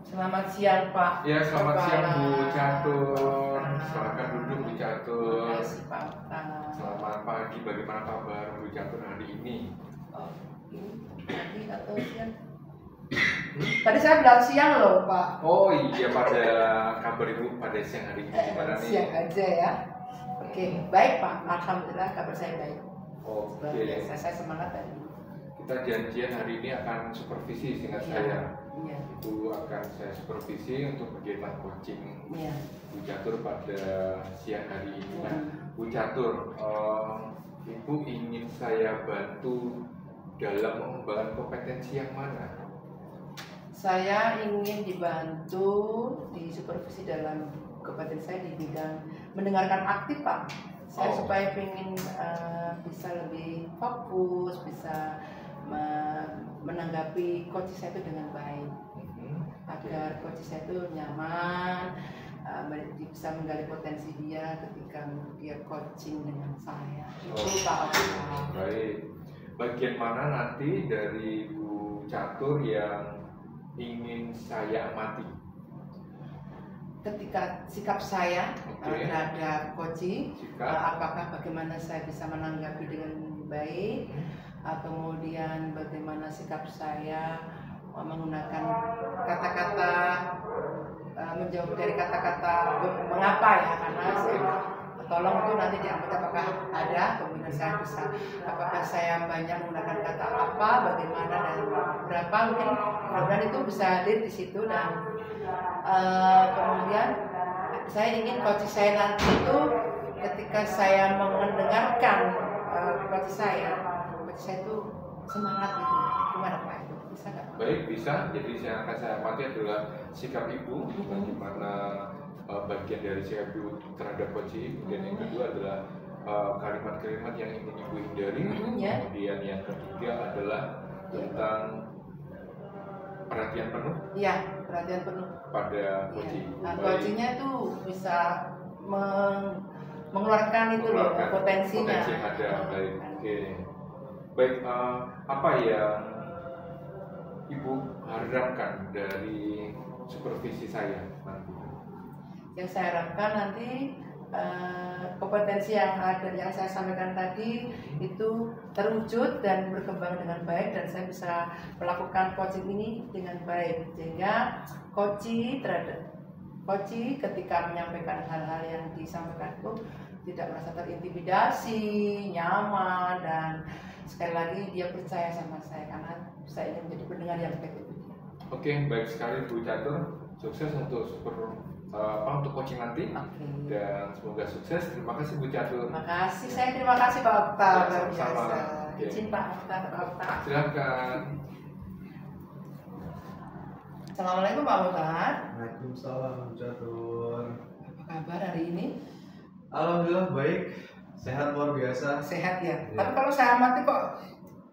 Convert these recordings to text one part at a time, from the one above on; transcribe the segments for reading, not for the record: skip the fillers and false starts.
Selamat siang Pak. Ya, selamat siang Bu Catur. Silakan duduk Bu Catur. Terima kasih Pak. Selamat pagi. Bagaimana kabar Bu Catur hari ini? Oh, ini pagi atau siang? Tadi saya bilang siang loh Pak. Oh iya, pada kabar Ibu pada siang hari ini gimana nih? Siang aja ya. Oke, baik Pak. Alhamdulillah kabar saya baik. Oke. Saya semangat tadi. Kita janjian hari ini akan supervisi singkat saya. Iya. Itu akan saya supervisi untuk kegiatan coaching Iya. Bu Catur pada siang hari ini. Nah, Bu Catur, Ibu ingin saya bantu dalam mengembangkan kompetensi yang mana? Saya ingin dibantu di supervisi dalam kompetensi saya di bidang mendengarkan aktif Pak. Saya supaya ingin bisa lebih fokus, bisa menanggapi coach saya itu dengan baik, agar coach saya itu nyaman, bisa menggali potensi dia ketika dia coaching dengan saya. Itu Pak. Baik. Bagian mana nanti dari Bu Catur yang ingin saya amati? Ketika sikap saya terhadap coaching, apakah bagaimana saya bisa menanggapi dengan baik, kemudian bagaimana sikap saya menggunakan kata-kata, menjauh dari kata-kata mengapa ya, karena saya tolong itu nanti diambil apakah ada, kemudian saya bisa, apakah saya banyak menggunakan kata apa, bagaimana dan berapa, mungkin mudah-mudahan itu bisa hadir di situ. Dan kemudian saya ingin coach saya nanti itu ketika saya mendengarkan coach saya itu semangat gitu. Gimana Pak itu? Bisa nggak? Baik, bisa. Jadi saya amati adalah sikap Ibu, bagaimana bagian dari sikap Ibu terhadap coaching. Dan yang kedua adalah kalimat-kalimat yang ingin Ibu hindari. Kemudian yang ketiga adalah tentang perhatian penuh. Iya, perhatian penuh Pada coaching. Nah, coachingnya itu bisa mengeluarkan itu loh potensinya. Potensi yang ada. Baik. Oke. Baik. Apa yang Ibu harapkan dari supervisi saya nanti? Yang saya harapkan nanti kompetensi yang ada yang saya sampaikan tadi itu terwujud dan berkembang dengan baik, dan saya bisa melakukan coaching ini dengan baik, sehingga coach ketika menyampaikan hal-hal yang disampaikan itu tidak merasa terintimidasi, nyaman, dan sekali lagi dia percaya sama saya karena saya ingin menjadi pendengar yang baik itu. Oke, baik sekali Bu Catur. Sukses untuk untuk coaching nanti. Dan semoga sukses. Terima kasih Bu Catur. Terima kasih. Saya terima kasih Pak Okta. Sama-sama. Izin Pak Okta. Silakan. Assalamualaikum Pak Okta. Waalaikumsalam Bu Catur. Apa kabar hari ini? Alhamdulillah baik. Sehat luar biasa. Sehat ya. Tapi kalau saya amati kok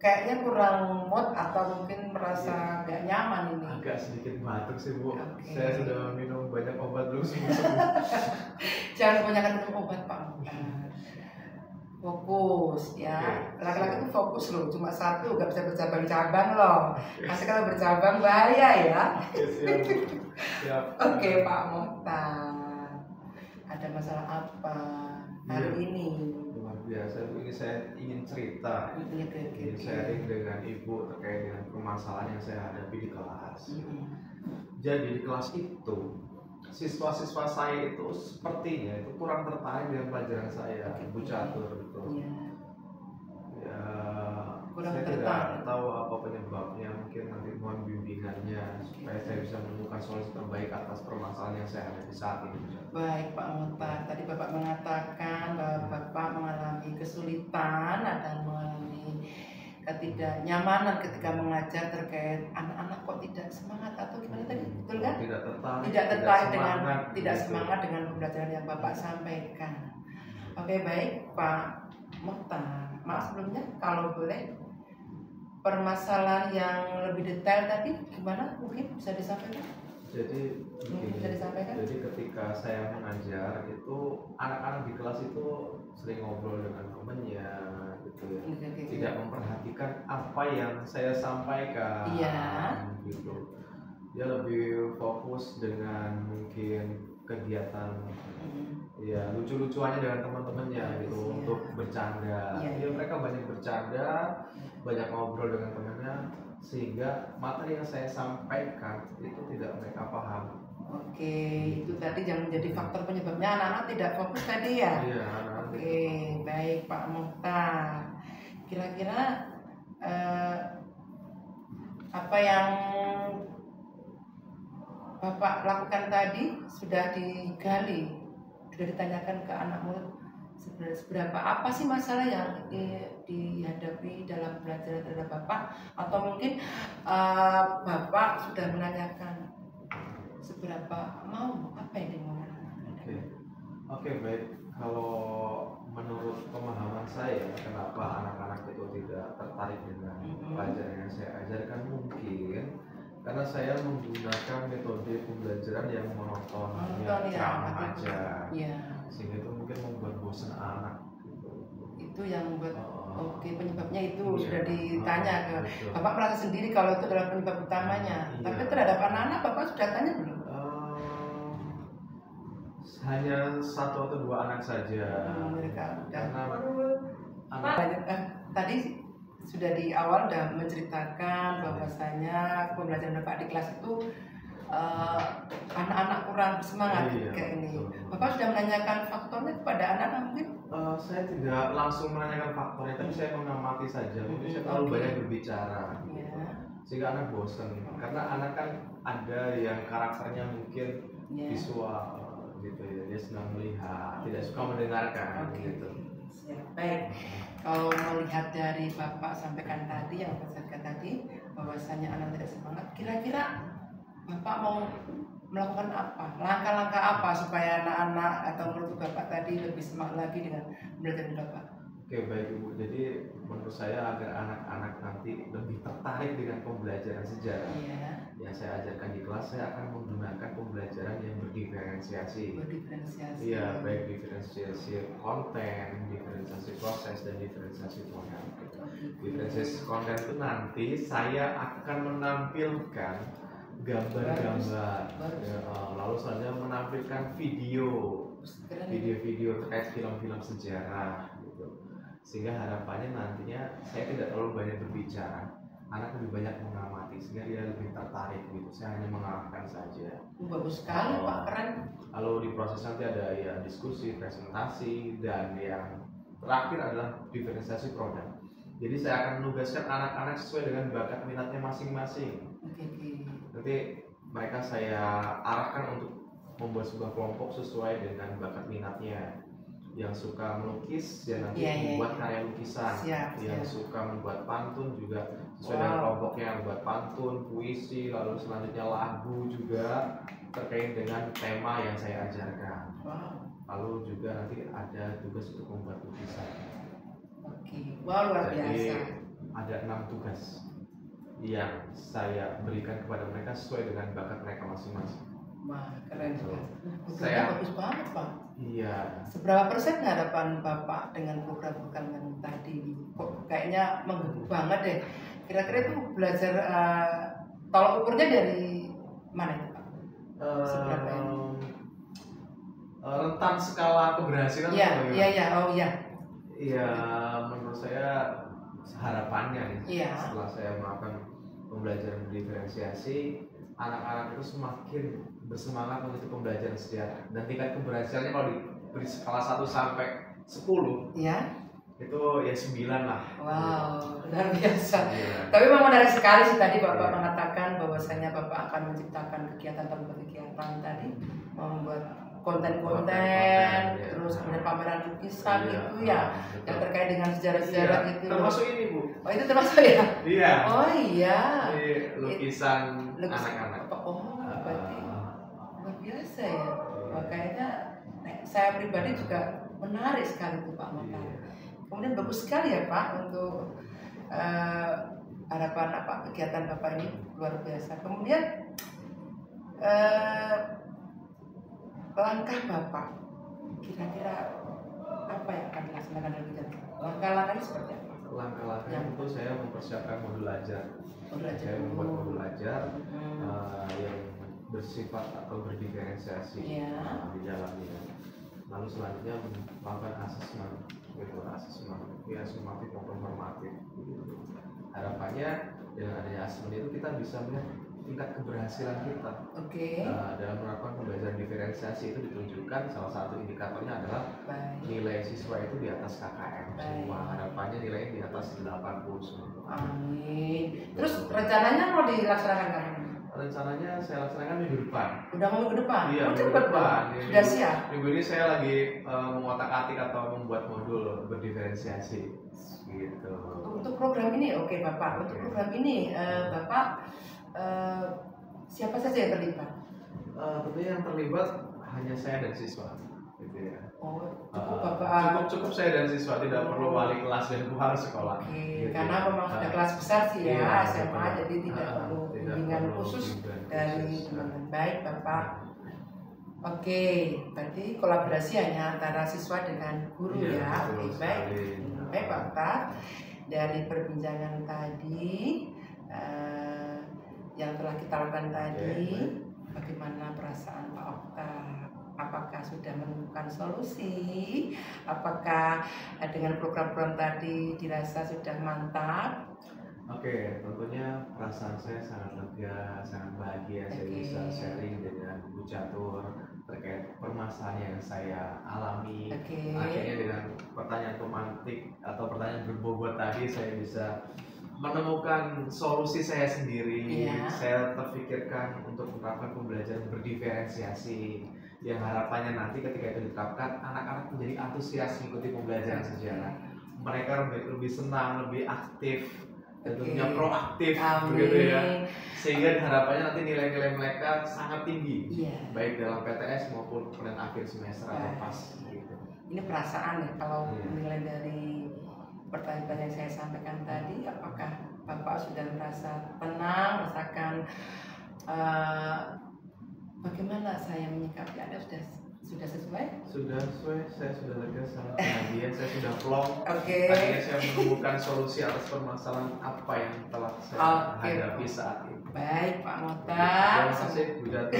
kayaknya kurang mood atau mungkin merasa nggak nyaman ini. Agak sedikit batuk sih Bu. Saya sudah minum banyak obat dulu sembuh. Jangan kebanyakan minum obat Pak. Fokus ya. Laki-laki itu fokus loh, cuma satu, nggak bisa bercabang-cabang loh. Masih kalau bercabang bahaya ya. Siap. Oke Pak Mokhtar. Ada masalah apa hari ini? Luar biasa Bu, ini saya ingin cerita. Ingin sharing dengan Ibu terkait dengan permasalahan yang saya hadapi di kelas. Jadi di kelas itu siswa-siswa saya itu sepertinya itu kurang tertarik dengan pelajaran saya, Bu Catur gitu. Ya, kurang saya tertarik. tidak tahu apa penyebabnya, mungkin nanti mohon bimbingannya supaya saya bisa menemukan solusi terbaik atas permasalahan yang saya hadapi saat ini. Baik Pak Mokhtar, tadi Bapak mengatakan bahwa Bapak mengalami kesulitan dan mengalami ketidaknyamanan ketika mengajar terkait anak-anak kok tidak semangat atau gimana tadi, betul kan? Tidak tertarik. Tidak tertarik dengan tidak gitu. semangat dengan pembelajaran yang Bapak sampaikan. Oke, baik Pak Mokhtar. Maaf sebelumnya kalau boleh permasalahan yang lebih detail tadi gimana, mungkin bisa disampaikan? Jadi Bisa disampaikan? Jadi ketika saya mengajar itu anak-anak di kelas itu sering ngobrol dengan temennya gitu ya. Tidak memperhatikan apa yang saya sampaikan. Gitu. Dia lebih fokus dengan mungkin kegiatan ya lucu-lucuannya dengan teman-temannya gitu untuk bercanda. Ya mereka banyak bercanda, banyak ngobrol dengan temannya sehingga materi yang saya sampaikan itu tidak mereka paham. Oke, itu tadi yang menjadi faktor penyebabnya anak-anak tidak fokus tadi ya? Iya, anak-anak. Oke, baik Pak Mukhtar. Kira-kira apa yang Bapak lakukan tadi sudah digali, sudah ditanyakan ke anak murid seberapa apa sih masalah yang dihadapi dalam belajar terhadap Bapak, atau mungkin Bapak sudah menanyakan seberapa mau apa yang dimaukan anak-anak? Oke, baik. Kalau menurut pemahaman saya, kenapa anak-anak itu tidak tertarik dengan pelajaran yang saya ajarkan, mungkin karena saya menggunakan metode pembelajaran yang monoton, ceramah aja, sehingga itu mungkin membuat bosan anak. Itu yang membuat penyebabnya itu sudah ditanya ke Bapak, merasa sendiri kalau itu adalah penyebab utamanya. Tapi terhadap anak-anak Bapak sudah tanya belum? Hanya 1 atau 2 anak saja. Mereka karena tadi sudah di awal sudah menceritakan bahwasanya pembelajaran Bapak di kelas itu anak-anak kurang bersemangat kayak ini. Bapak sudah menanyakan faktornya kepada anak-anak mungkin? Saya tidak langsung menanyakan faktornya, tapi saya mengamati saja. Mungkin saya terlalu banyak berbicara, sehingga anak bosan. Karena anak kan ada yang karakternya mungkin visual, gitu ya. Dia senang melihat, tidak suka mendengarkan, gitu. Baik. Kalau melihat dari Bapak sampaikan tadi, yang Bapak sampaikan tadi, bahwasanya anak tidak semangat, kira-kira Bapak mau melakukan apa? Langkah-langkah apa supaya anak-anak atau menurut Bapak tadi lebih semangat lagi dengan belajar di Bapak? Oke, baik Ibu. Jadi menurut saya agar anak-anak nanti lebih tertarik dengan pembelajaran sejarah yang saya ajarkan di kelas, saya akan menggunakan pembelajaran yang berdiferensiasi. Iya, baik diferensiasi konten, diferensiasi proses, dan diferensiasi program. Diferensiasi konten itu nanti saya akan menampilkan gambar-gambar, lalu selanjutnya menampilkan video-video terkait film-film sejarah, gitu. Sehingga harapannya nantinya saya tidak terlalu banyak berbicara, anak lebih banyak mengamati sehingga dia lebih tertarik, gitu. Saya hanya mengarahkan saja. Bagus sekali Pak, keren. Lalu di proses nanti ada ya diskusi, presentasi, dan yang terakhir adalah diferensiasi produk. Jadi saya akan menugaskan anak-anak sesuai dengan bakat minatnya masing-masing. Nanti mereka saya arahkan untuk membuat sebuah kelompok sesuai dengan bakat minatnya. Yang suka melukis ya nanti membuat karya lukisan. Yang suka membuat pantun juga sesuai dengan kelompoknya, membuat pantun, puisi, lalu selanjutnya lagu juga terkait dengan tema yang saya ajarkan. Lalu juga nanti ada tugas untuk membuat lukisan. Luar biasa. Jadi ada 6 tugas yang saya berikan kepada mereka sesuai dengan bakat mereka masing-masing. Wah, keren juga. Saya bagus banget Pak. Iya. Seberapa persen harapan Bapak dengan program-program yang tadi? Kok kayaknya menggugah banget deh. Kira-kira itu belajar tolak ukurnya dari mana itu Pak? Seberapa ini? Rentan skala keberhasilan. Iya, menurut saya harapannya setelah saya melakukan pembelajaran diferensiasi, anak-anak itu semakin bersemangat untuk pembelajaran sejarah, dan tingkat keberhasilannya kalau diberi skala 1 sampai 10 itu ya 9 lah. Wow, luar biasa. Tapi memang menarik sekali sih tadi Bapak mengatakan bahwasanya Bapak akan menciptakan kegiatan tadi, membuat konten-konten, terus kemudian pameran lukisan gitu yang terkait dengan sejarah-sejarah gitu. Termasuk ini Bu. Oh itu termasuk ya? Iya. Oh iya. Lukisan anak-anak. Berarti luar biasa ya. Makanya saya pribadi juga menarik sekali tuh Pak Mukhtar. Kemudian bagus sekali ya Pak untuk harapan kegiatan Bapak ini luar biasa. Kemudian langkah Bapak kira-kira apa yang akan dilaksanakan dari kegiatan Langkah-langkahnya seperti apa? Langkah-langkahnya tentu saya mempersiapkan modul ajar. Saya membuat modul ajar yang bersifat atau berdiferensiasi di dalamnya. Lalu selanjutnya melakukan asesmen, ya sumatif maupun formatif. Harapannya dengan adanya asesmen itu kita bisa melihat tingkat keberhasilan kita. Dalam melakukan pembelajaran diferensiasi itu ditunjukkan salah satu indikatornya adalah nilai siswa itu di atas KKM semua. Harapannya nilainya di atas 80 semua. Amin. Terus rencananya mau dilaksanakan kapan? Rencananya saya laksanakan minggu depan. Udah minggu depan? Iya, minggu depan. Sudah siap? Minggu ini saya lagi mengotak-atik atau membuat modul berdiferensiasi gitu. Untuk program ini, oke Bapak. Untuk program ini Bapak siapa saja yang terlibat? Tentunya yang terlibat hanya saya dan siswa, gitu ya. Cukup Bapak. Cukup saya dan siswa, tidak perlu wali kelas dan kepala sekolah. Gitu. Karena memang sudah kelas besar sih ya, SMA, jadi tidak perlu bimbingan khusus dari teman-teman. Baik Bapak. Oke, berarti kolaborasi hanya antara siswa dengan guru ya. Oke, baik. Baik Bapak. Dari perbincangan tadi yang telah kita lakukan tadi, bagaimana perasaan Pak Okta? Apakah sudah menemukan solusi? Apakah dengan program-program tadi dirasa sudah mantap? Oke, tentunya perasaan saya sangat lega, sangat bahagia saya bisa sharing dengan Bu Catur terkait permasalahan yang saya alami. Akhirnya dengan pertanyaan pemantik atau pertanyaan berbobot tadi saya bisa menemukan solusi saya sendiri. Saya terpikirkan untuk menerapkan pembelajaran berdiferensiasi yang harapannya nanti ketika itu diterapkan anak-anak menjadi antusias mengikuti pembelajaran sejarah. Mereka lebih senang, lebih aktif, dan tentunya proaktif begitu ya. Sehingga harapannya nanti nilai-nilai mereka sangat tinggi, baik dalam PTS maupun penilaian akhir semester atau pas gitu. Ini perasaan ya, kalau nilai dari pertanyaan yang saya sampaikan tadi, apakah Bapak sudah merasa tenang, merasakan bagaimana saya menyikapi Anda sudah sesuai? Sudah sesuai, saya sudah lega, sangat bahagia, saya sudah plong. Akhirnya saya menemukan solusi atas permasalahan apa yang telah saya hadapi saat ini. Baik Pak Mokhtar. Terima kasih Bu Jatuh.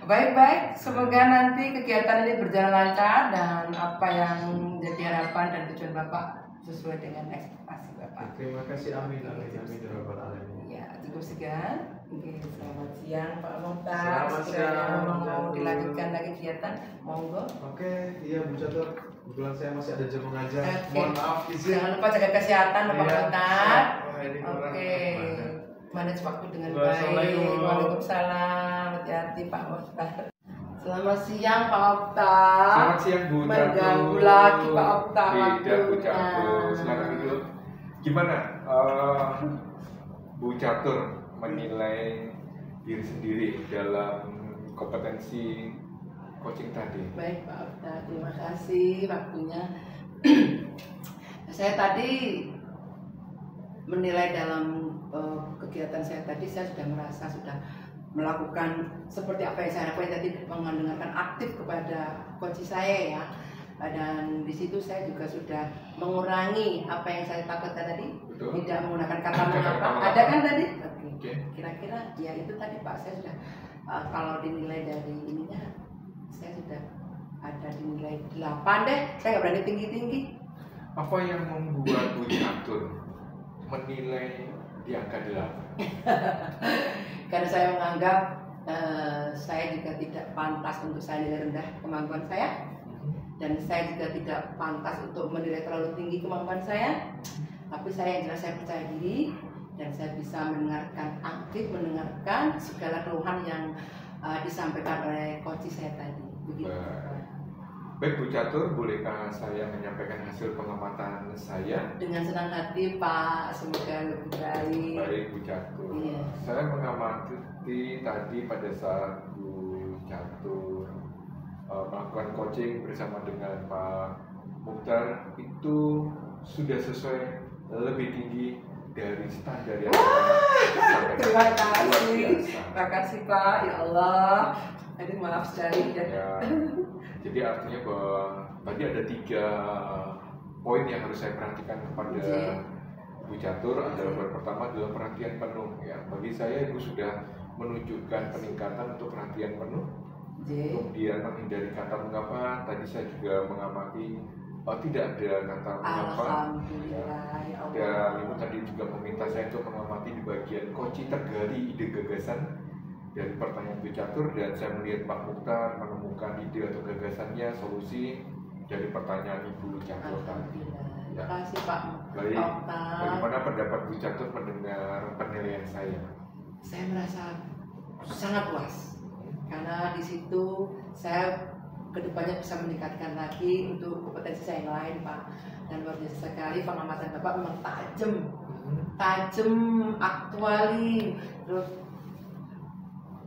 Baik-baik, semoga nanti kegiatan ini berjalan lancar dan apa yang menjadi harapan dan tujuan Bapak sesuai dengan ekspektasi Bapak. Terima kasih, amin amin amin ya rabbal alamin. Ya, cukup sekian. Oke, selamat siang Pak Mokhtar. Selamat siang. Mau dilanjutkan lagi kegiatan, monggo. Oke, iya Bu Catur. Kebetulan saya masih ada jam mengajar. Mohon maaf izin. Jangan lupa jaga kesehatan Pak Mokhtar. Oke. Manage waktu dengan baik. Waalaikumsalam. Hati-hati Pak Mokhtar. Selamat siang Pak Okta. Selamat siang Bu Catur. Mengganggu lagi Pak Okta. Beda Bu Catur. Silakan dulu. Gimana Bu Catur menilai diri sendiri dalam kompetensi coaching tadi? Baik Pak Okta, terima kasih waktunya. Saya tadi menilai dalam kegiatan saya tadi, saya sudah merasa sudah melakukan seperti apa yang saya lakukan tadi, mendengarkan aktif kepada coach saya ya. Dan di situ saya juga sudah mengurangi apa yang saya takutkan tadi. Betul. Tidak menggunakan kata mengapa. Ada kan tadi? Oke. Kira-kira ya itu tadi Pak, saya sudah kalau dinilai dari ininya saya sudah ada dinilai 8 deh. Saya nggak berani tinggi-tinggi. Apa yang membuat Bu Catur menilai di angka 8? Karena saya menganggap saya juga tidak pantas untuk saya nilai rendah kemampuan saya. Dan saya juga tidak pantas untuk menilai terlalu tinggi kemampuan saya. Tapi saya yang jelas saya percaya diri dan saya bisa mendengarkan, aktif mendengarkan segala keluhan yang disampaikan oleh coach saya tadi. Begitu. Baik Bu Catur, bolehkah saya menyampaikan hasil pengamatan saya? Dengan senang hati Pak, semoga lebih baik. Baik Bu Catur. Iya. Saya mengamati tadi pada saat Bu Catur melakukan coaching bersama dengan Pak Mokhtar itu sudah sesuai lebih tinggi dari standar yang terima kasih. Terima kasih Pak, ya Allah. Aduh maaf sekali ya. Jadi artinya bahwa tadi ada 3 poin yang harus saya perhatikan kepada Bu Catur adalah pertama adalah perhatian penuh ya. Bagi saya Ibu sudah menunjukkan peningkatan untuk perhatian penuh. Kemudian menghindari kata mengapa. Tadi saya juga mengamati tidak ada kata mengapa. Dan Ibu tadi juga meminta saya untuk mengamati di bagian kunci tergali ide gagasan dari pertanyaan Bu Catur, dan saya melihat Pak Mukhtar menemukan ide atau gagasannya, solusi dari pertanyaan Ibu Catur tadi. Terima kasih Pak. Baik, bagaimana pendapat Bu Catur mendengar penilaian saya? Saya merasa sangat puas karena di situ saya kedepannya bisa meningkatkan lagi untuk kompetensi saya yang lain Pak. Dan luar biasa sekali pengamatan Bapak memang tajam, aktuali, terus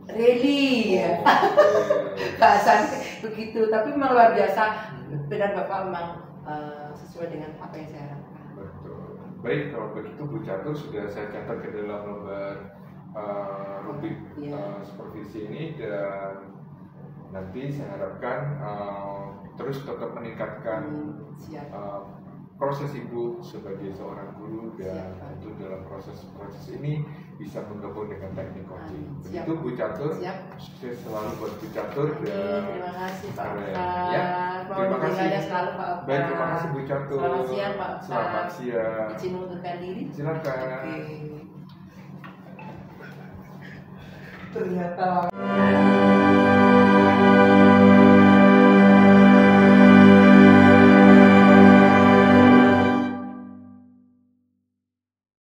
really ya. Bahasanya begitu, tapi memang luar biasa. Benar Bapak memang sesuai dengan apa yang saya harapkan. Betul. Baik, kalau begitu Bu Catur sudah saya catat ke dalam lembar rubrik supervisi ini, dan nanti saya harapkan terus tetap meningkatkan proses Ibu sebagai seorang guru, dan tentu dalam proses ini bisa menggabung dengan teknik coaching. Begitu Bu Catur, sukses selalu buat Bu Catur. Dan terima kasih Pak. Ya, terima kasih. Selalu Pak. Baik, terima kasih Bu Catur. Selamat siang Pak. Selamat siang. Izin mengundurkan diri. Silakan. Ternyata